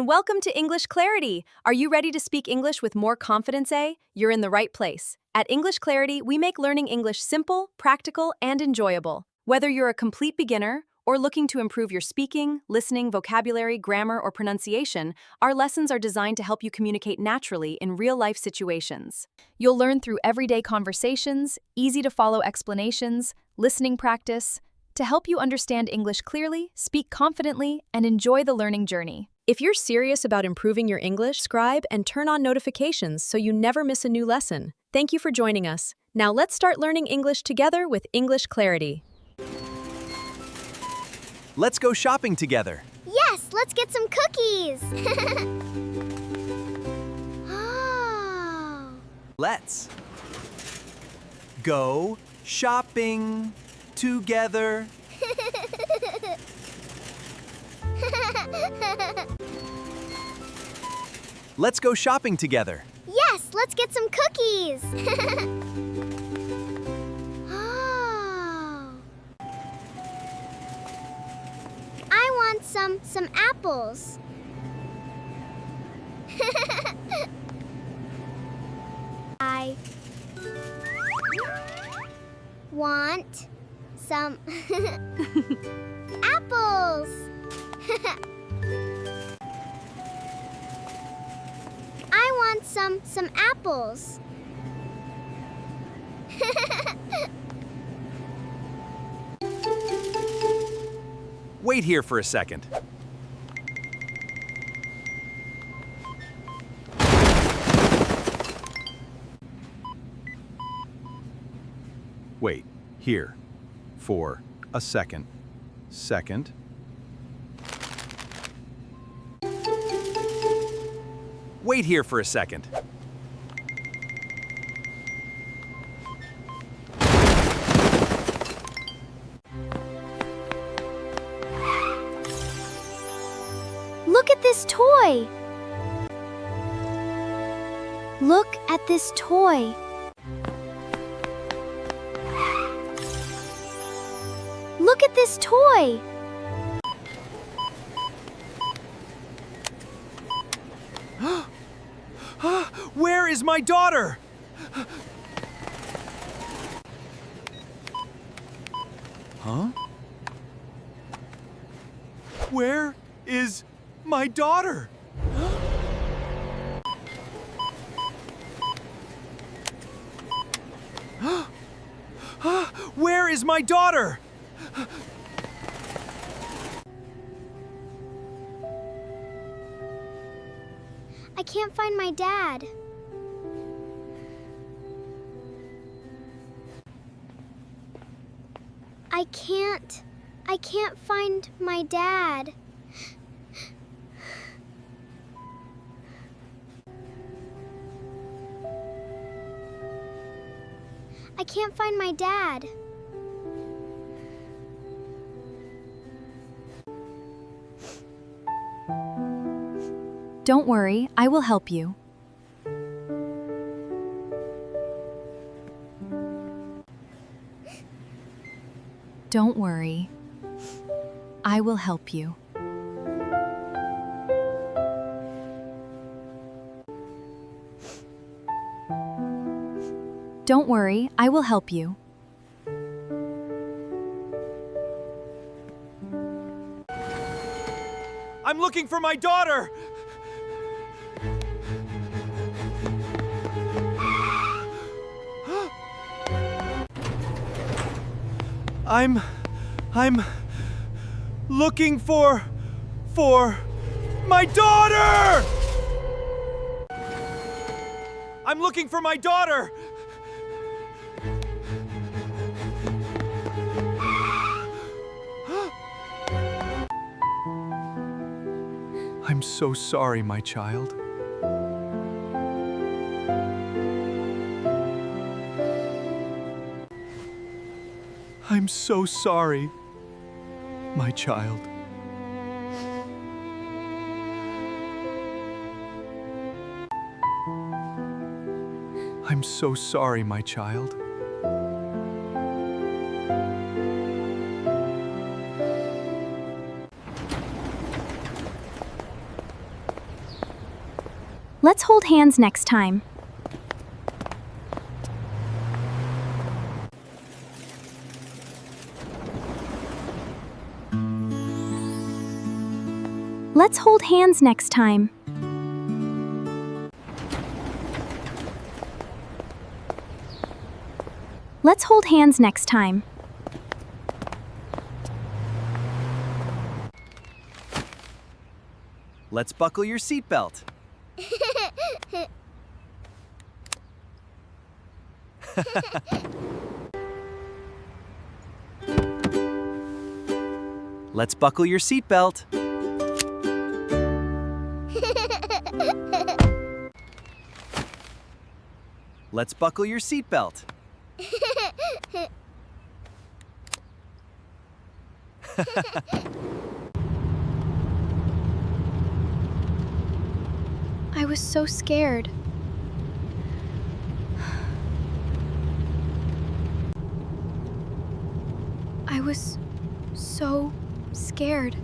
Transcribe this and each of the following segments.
and welcome to English Clarity. Are you ready to speak English with more confidence, eh? You're in the right place. At English Clarity, we make learning English simple, practical, and enjoyable. Whether you're a complete beginner or looking to improve your speaking, listening, vocabulary, grammar, or pronunciation, our lessons are designed to help you communicate naturally in real-life situations. You'll learn through everyday conversations, easy-to-follow explanations, listening practice, to help you understand English clearly, speak confidently, and enjoy the learning journey. If you're serious about improving your English, subscribe and turn on notifications so you never miss a new lesson. Thank you for joining us. Now let's start learning English together with English Clarity. Let's go shopping together. Yes, let's get some cookies. Oh. Let's go shopping together. Let's go shopping together. Yes, let's get some cookies. Oh. I want some apples. I want some apples. I want some apples. Wait here for a second. Wait here for a second. Second. Wait here for a second. Look at this toy. Look at this toy. Look at this toy. Where is my daughter? Huh? Where is my daughter? Where is my daughter? I can't find my dad. I can't find my dad. I can't find my dad. Don't worry, I will help you. Don't worry, I will help you. Don't worry, I will help you. I'm looking for my daughter! I'm looking for my daughter! I'm looking for my daughter! I'm so sorry, my child. I'm so sorry, my child. I'm so sorry, my child. Let's hold hands next time. Let's hold hands next time. Let's hold hands next time. Let's buckle your seatbelt. Let's buckle your seatbelt. Let's buckle your seatbelt. I was so scared. I was so scared.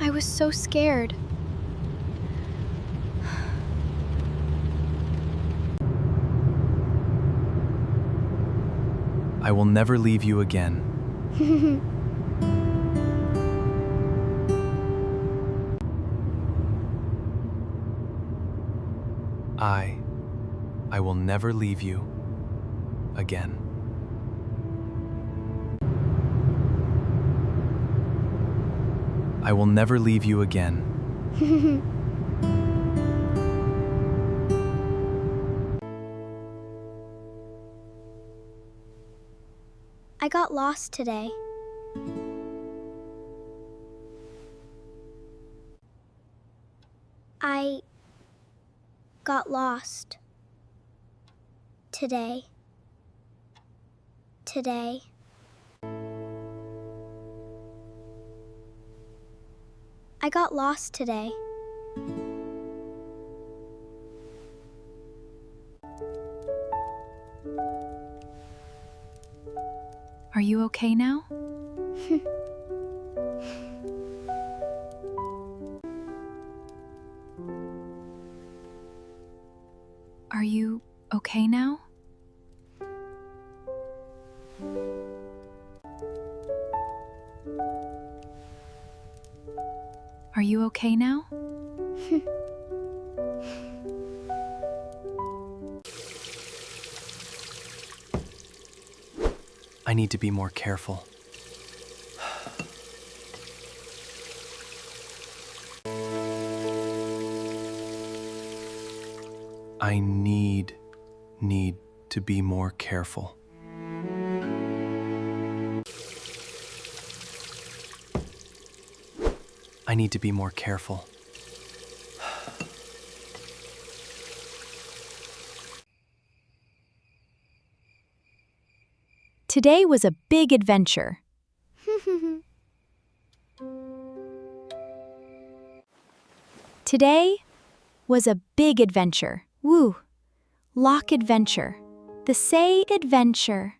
I was so scared. I will never leave you again. I will never leave you again. I will never leave you again. I got lost today. I got lost today. Today. I got lost today. Are you okay now? Are you okay now? Are you okay now? I need to be more careful. I need to be more careful. I need to be more careful. Today was a big adventure. Today was a big adventure. Woo. Lock adventure. The say adventure.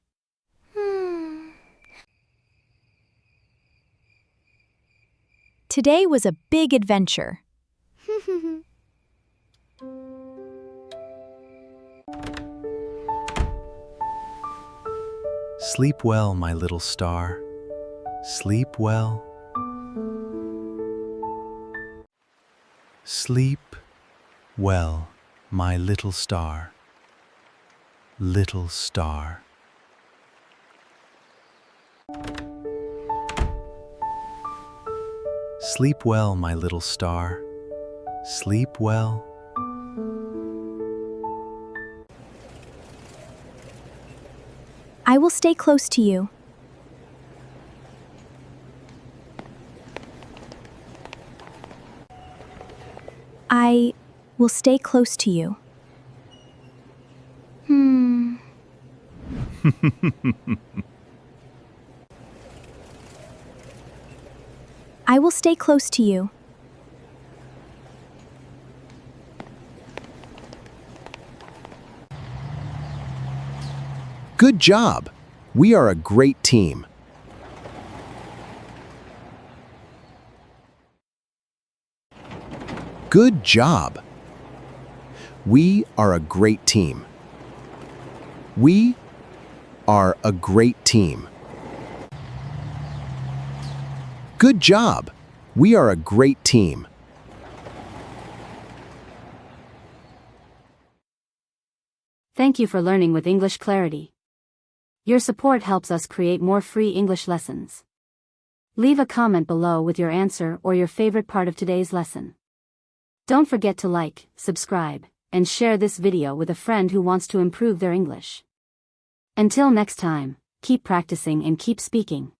Today was a big adventure. Sleep well, my little star. Sleep well. Sleep well, my little star. Little star. Sleep well, my little star. Sleep well. I will stay close to you. I will stay close to you. I will stay close to you. Good job! We are a great team. Good job. We are a great team. We are a great team. Good job. We are a great team. Thank you for learning with English Clarity. Your support helps us create more free English lessons. Leave a comment below with your answer or your favorite part of today's lesson. Don't forget to like, subscribe, and share this video with a friend who wants to improve their English. Until next time, keep practicing and keep speaking.